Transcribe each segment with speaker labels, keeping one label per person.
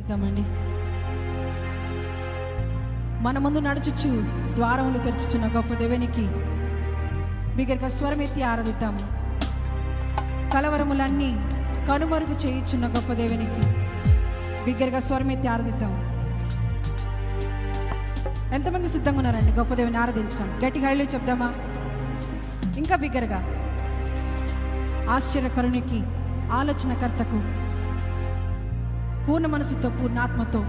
Speaker 1: ఇద్దామండి. మన ముందు నడుచుచు ద్వారములు తెరుచుచున్న గొప్ప దేవునికి బిగ్గరగా స్వరమెత్తి ఆరాధిద్దాము. కలవరములన్నీ కనుమరుగు చేయుచున్న గొప్ప దేవునికి బిగ్గరగా స్వరమెత్తి ఆరాధిద్దాం. ఎంతమంది సిద్ధంగా ఉన్నారండి గొప్ప దేవుని ఆరాధించడం? గట్టిగా హైలు చెప్దామా? ఇంకా బిగ్గరగా. ఆశ్చర్యకరునికి, ఆలోచనకర్తకు పూర్ణ మనసుతో పూర్ణాత్మతో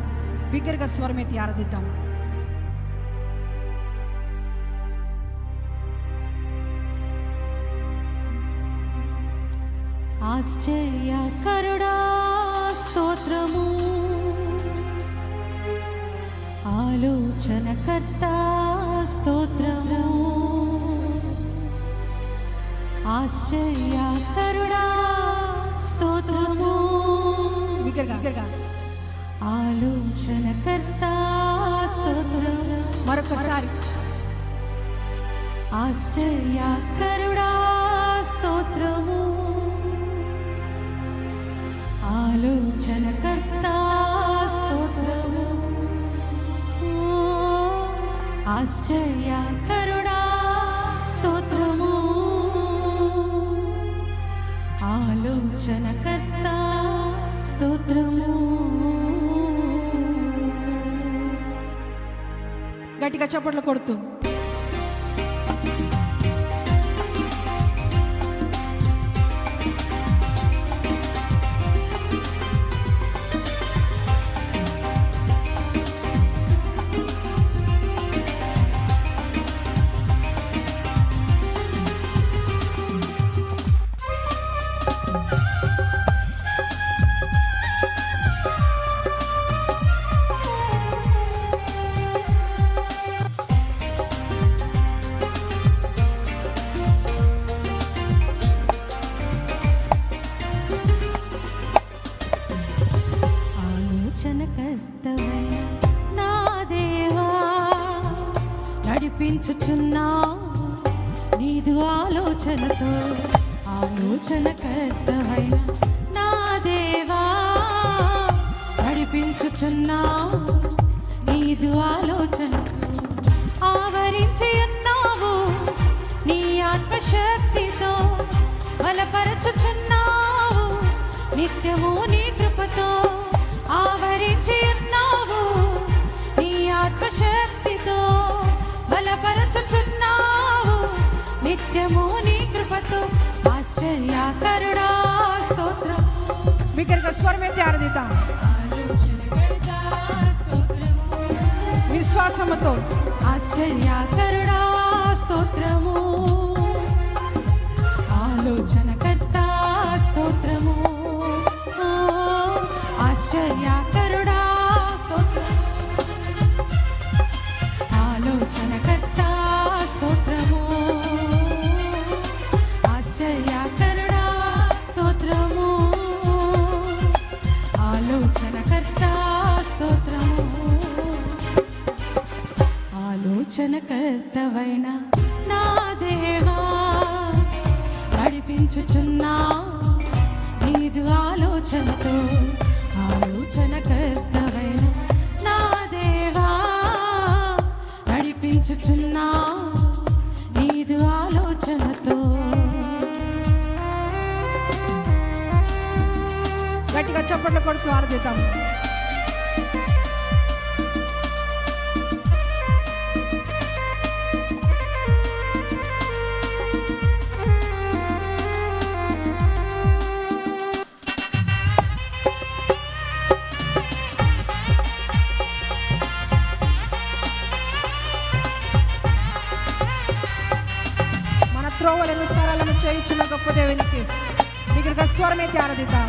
Speaker 1: బిగ్గరగా స్వరమెత్తి ఆరాధిద్దాం.
Speaker 2: ఆశ్చర్యకరుడా స్తోత్రము, ఆలోచనకర్త స్తోత్రము, ఆశ్చర్యకరుడా స్తోత్రము,
Speaker 1: బిగ్గరగా
Speaker 2: ఆలోచనకర్త స్తోత్రము.
Speaker 1: మరొకసారి.
Speaker 2: ఆశ్చర్యకరుడా స్తోత్రము, ఆలోచనకర్త స్తోత్రము, ఆశ్చర్యకరుడా స్తోత్రము, ఆలోచనకర్త స్తోత్రము.
Speaker 1: గట్టిగా చప్పట్లు కొడుతూ
Speaker 2: ఆలోచనకర్తవైన నా దేవా, నడిపించుచున్నా నీదు ఆలోచనతో. ఆలోచనకర్తవైన నా దేవా, నడిపించుచున్నా నీదు ఆలోచనతో. ఆవరించి ఉన్నావు నీ ఆత్మశక్తితో, బలపరచుచున్నావు నిత్యము నీ కృపతో. ఆవరించి ఉన్నావు నీ ఆత్మశక్తితో, బలపరచుచున్నావు నిత్యము నీ కృపతో. ఆశ్చర్యకరుడా స్తోత్రం.
Speaker 1: బిగ్గరగా స్వరమెత్తి ఆరాధిద్దాం విశ్వాసముతో.
Speaker 2: ఆశ్చర్యకరుడా స్తోత్రము, ఆలోచనకర్త స్తోత్రము, ఆశ్చర్యకరుడా స్తోత్రం, ఆలోచనకర్త స్తోత్రము, ఆశ్చర్యకరుడా స్తోత్రము, ఆలోచనకర్త స్తోత్రము. ఆలోచనకర్తవైన నా దేవా, నడిపించుచున్నా నీదు ఆలోచనతో. ఆలోచనకర్తవైన నా దేవా, నడిపించుచున్నా నీదు ఆలోచనతో.
Speaker 1: గట్టిగా చప్పట్లు కొడుతూ ఆరాధిద్దాం. త్రోవలను సరళను చేయించిన గొప్ప దేవునికి బిగ్గరగా స్వరమెత్తి ఆరాధిద్దాం.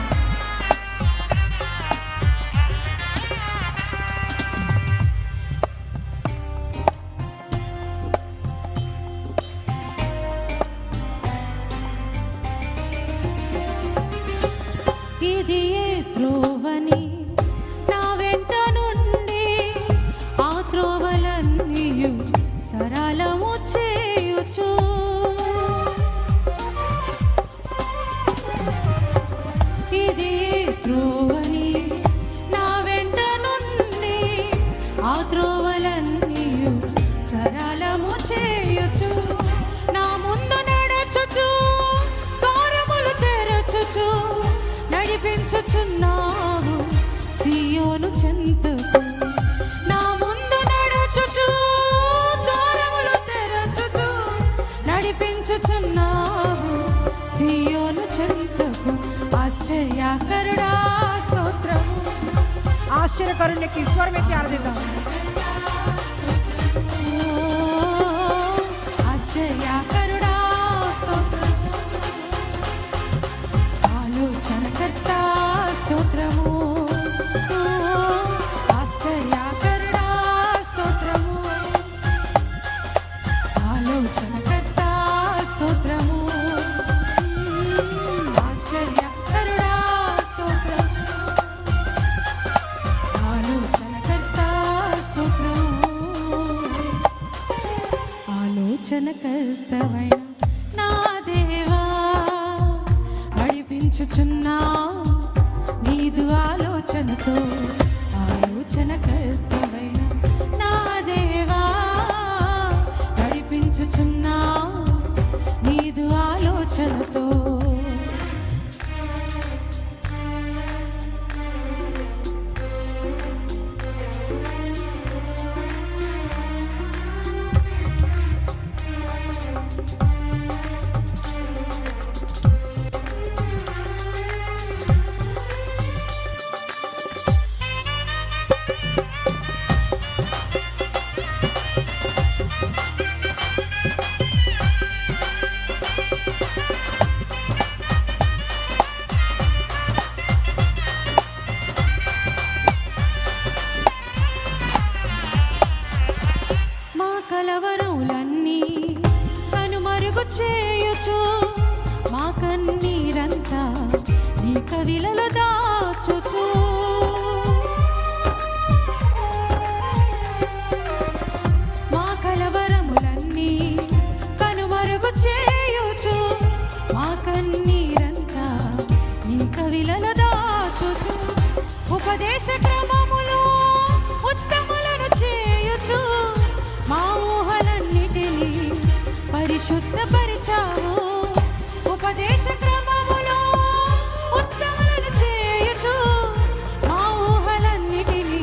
Speaker 2: ఇది ఏ త్రోవని నా వెంట నుండి, ఆ త్రోవలన్నీయు సరళము చేయుచు. ఇది త్రోవలన్నీయు సరళము చేయుచు నా ముందు నడచుచు ద్వారములు తెరచుచు నడిపించుచున్నావు సియోను చెంతకు నా ముందు నడచుచు ద్వారములు తెరచుచు నడిపించుచున్నావు సియోను చెంతకు ఆశ్చర్యకరుడా స్తోత్రము
Speaker 1: ఆశ్చర్యకరునికి స్వరమెత్తి ఆరాధిద్దాం.
Speaker 2: ఆశ్చర్యకరుడా స్తోత్రము ఆలోచనకర్త స్తోత్రము ఆశ్చర్యకరుడా స్తోత్రము ఆలోచనకర్త స్తోత్రము ఆశ్చర్యకరుడా స్తోత్రము ఆలోచనకర్త స్తోత్రము ఆలోచనకర్తవైన నా దేవా నడిపించుచున్నా నీదు ఆలోచనతో ఆలోచనకర్తవైన నా దేవా నడిపించుచున్నా నీదు ఆలోచనతో మా కలవరములన్నీ కనుమరుగు చేయుచు మా కన్నీరంతా నీ కవిలలో దాచుచు మా కలవరములన్నీ కనుమరుగు చేయుచు మా కన్నీరంతా నీ కవిలలో దాచుచు ఉపదేశ క్రమములో ఉత్తములను చేయుచు మా ఊహలన్నిటినీ పరిశుద్ధపరిచావు ఉపదేశ క్రమములో ఉత్తములను చేయుచు మా ఊహలన్నిటినీ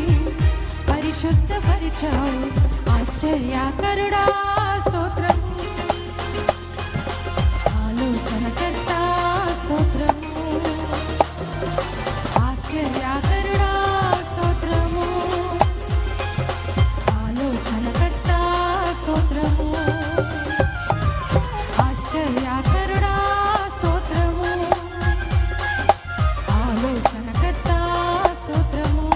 Speaker 2: పరిశుద్ధపరిచావు ఆశ్చర్యకరుడా స్తోత్రము ఆలోచనకర్త స్తోత్రము ఆశ్చర్యకరుడా స్తోత్రము ఆలోచనకర్త స్తోత్రము ఆశ్చర్యకరుడా స్తోత్రము ఆలోచనకర్త స్తోత్రము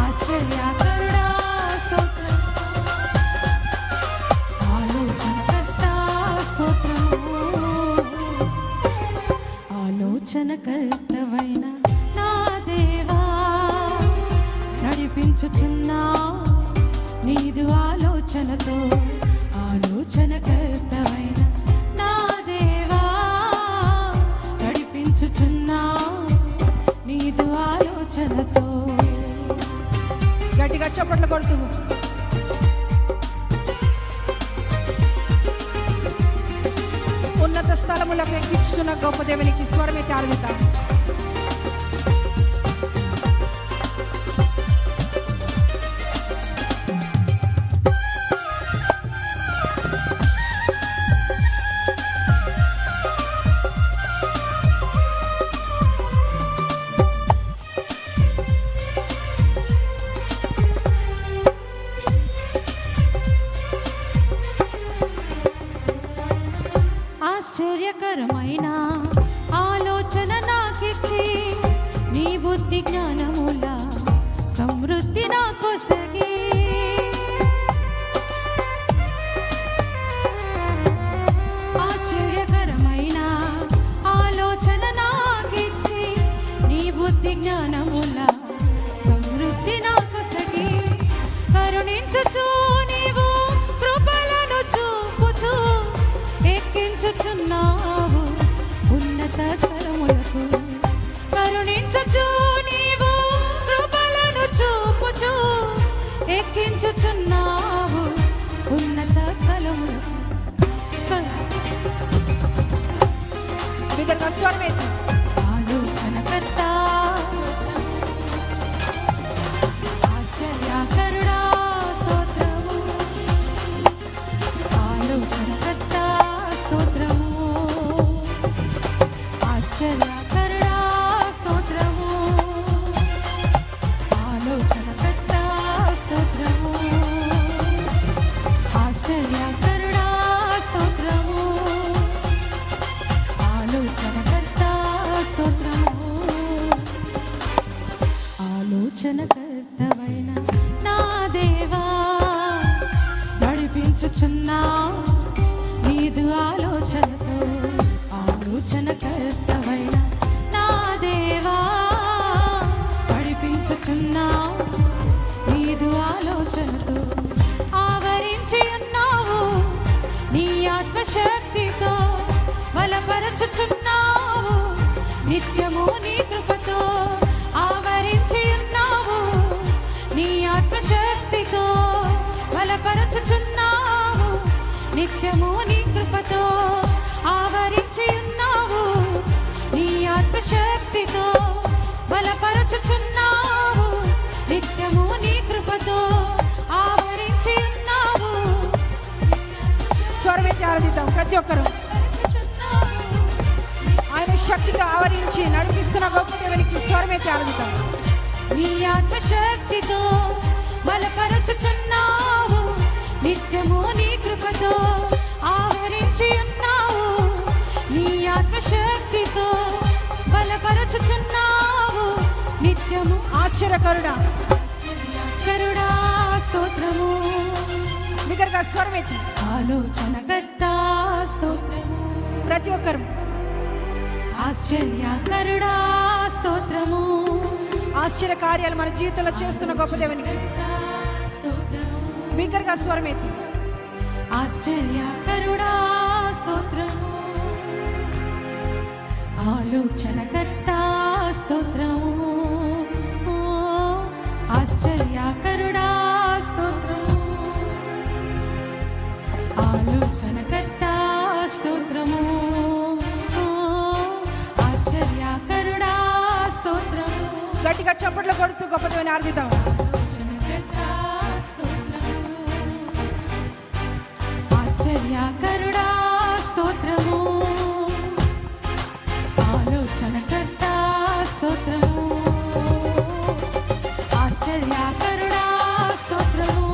Speaker 2: ఆశ్చర్యకరుడా స్తోత్రము ఆలోచనకర్త స్తోత్రము ఆలోచనకర్తవైన నా దేవా నడిపించుచున్నా నీదు ఆలోచనతో ఆలోచనకర్తవైన నా దేవా నడిపించుచున్నా నీదు ఆలోచనతో
Speaker 1: గట్టిగా చప్పట్లు కొడుతూ ఉన్నత స్థలములకు ఎక్కించుచున్న గొప్ప దేవునికి స్వరమెత్తి ఆరాధిద్దాం.
Speaker 2: ఆశ్చర్యకరమైన ఆలోచన నాకిచ్చి నీ బుద్ధి జ్ఞానముల సమృద్ధి నాకు సగి ఆశ్చర్యకరమైన ఆలోచన నాకిచ్చి నీ బుద్ధి జ్ఞానముల సమృద్ధి నాకు సగి కరుణించుచు నీవు కృపలను చూపుచు ఎక్కించుచున్నావు ఉన్నత స్థలములకు కరుణించుచు నీవు కృపలను చూపుచు ఆలోచనకర్తవైన నా దేవా నడిపించుచున్నావు నీదు ఆలోచనతో ఆలోచనకర్తవైన నా దేవా నడిపించుచున్నావు నీదు ఆలోచనతో ఆవరించి ఉన్నావు నీ ఆత్మశక్తితో బలపరచుచున్నావు నిత్యము నీ కృపతో ఆవరించి ఉన్నావు నీ ఆత్మశక్తితో బలపరచుచున్నావు నిత్యము నీ కృపతో ఆవరించి ఉన్నావు నీ ఆత్మశక్తితో బలపరచుచున్నావు నిత్యము నీ కృపతో ఆవరించి ఉన్నావు.
Speaker 1: స్వరమెత్తి ఆరాధిద్దాం ప్రతి ఒక్కరు. ఆయన శక్తితో ఆవరించి నడిపిస్తున్న గొప్ప దేవునికి స్వరమెత్తి ఆరాధిద్దాం.
Speaker 2: నీ ఆత్మశక్తితో బలపరచుచున్నావు నిత్యము నీ కృపతో ఆవరించి ఉన్నావు నీ ఆత్మశక్తితో బలపరచుచున్నావు నిత్యము.
Speaker 1: ఆశ్చర్యకరుడా
Speaker 2: కరుడా స్తోత్రము
Speaker 1: బిగ్గరగా స్వరమెత్తి
Speaker 2: ఆలోచనకర్త స్తోత్రము
Speaker 1: ప్రతి ఒక్కరు.
Speaker 2: ఆశ్చర్యకరుడా స్తోత్రము
Speaker 1: ఆశ్చర్య కార్యాలు మన జీవితంలో చేస్తున్న గొప్ప దేవునికి
Speaker 2: స్తోత్రము
Speaker 1: బిగ్గరగా స్వరమెత్తి
Speaker 2: ఆశ్చర్యకరుడా స్తోత్రము ఆలోచనకర్త స్తోత్రము ఆశ్చర్యకరుడా స్తోత్రము ఆలోచనకర్త స్తోత్రము ఆశ్చర్యకరుడా స్తోత్రము.
Speaker 1: గట్టిగా చప్పట్లు కొడుతూ గొప్ప దేవుని ఆరాధిద్దాం.
Speaker 2: ఆశ్చర్యకరుడా స్తోత్రము ఆలోచనకర్త స్తోత్రము ఆశ్చర్యకరుడా స్తోత్రము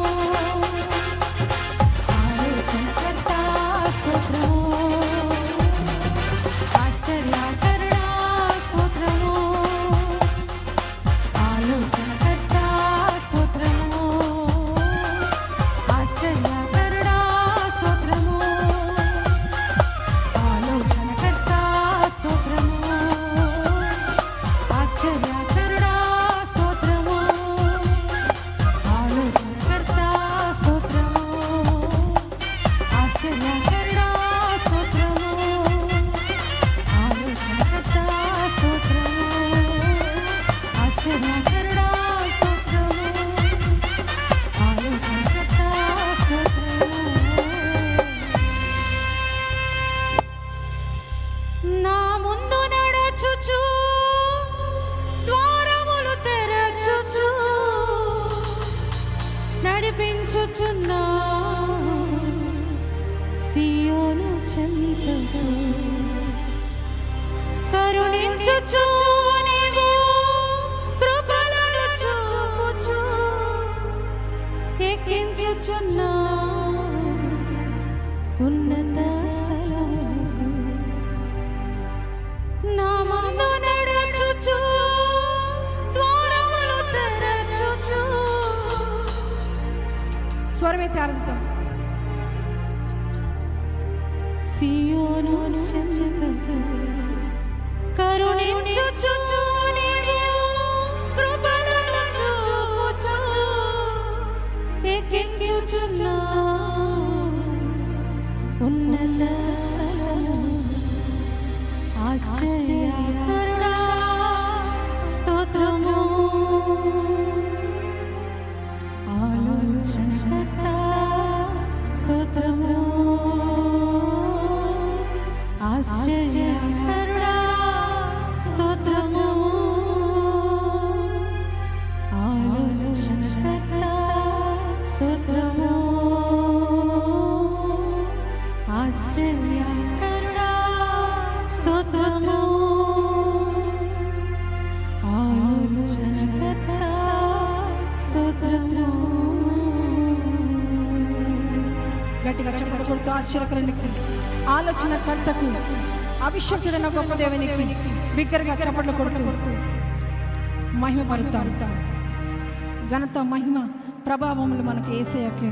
Speaker 2: ఆలోచనకర్త స్తోత్రము ఆశ్చర్యకరుడా స్తోత్రము ఆలోచనకర్త స్తోత్రము ఆశ్చర్యకరుడా స్తోత్రము ఆలోచనకర్త స్తోత్రము ఆశ్చర్యకరుడా స్తోత్రము ఆలోచనకర్త స్తోత్రము ఆశ్చర్యకరుడా స్తోత్రము ఆలోచనకర్త స్తోత్రము ఆశ్చర్యకరుడా స్తోత్రము ఆలోచనకర్త స్తోత్రము. నా ముందు నడచుచు ద్వారములు తెరచుచు నడిపించుచున్నా సియోను చెంతకు కరుణించుచు నీవు కృపలను చూపుచు ఎక్కించుచున్నా ఉన్నత స్థలముకు నా ముందు నడచుచు ద్వారములు తెరచుచు
Speaker 1: స్వరమెత్తి ఆరాధిద్దాం.
Speaker 2: సియోను చెంతకు కరుణించుచు నీవు కృపలను చూపుచు ఎక్కించుచున్నా ఉన్నత స్థలముకు ఆశ్చర్యకరుడా స్తోత్రము ఆలోచనకర్త స్తోత్రము ఆశ్చర్యకరుడా స్తోత్రము ఆలోచనకర్త స్తోత్రము ఆశ్చర్యకరుడా స్తోత్రము ఆలోచనకర్త స్తోత్రము.
Speaker 1: గట్టిగా చప్పట్లు కొడుతూ ఆశ్చర్యకరునికి ఆలోచనకర్తకు అభిషక్తుడైన గొప్ప దేవునికి బిగ్గరగా చప్పట్లు కొడుతూ మహిమ పలుకుతాం. ఘనత మహిమ ప్రభావములు మనకు యేసయ్యకే.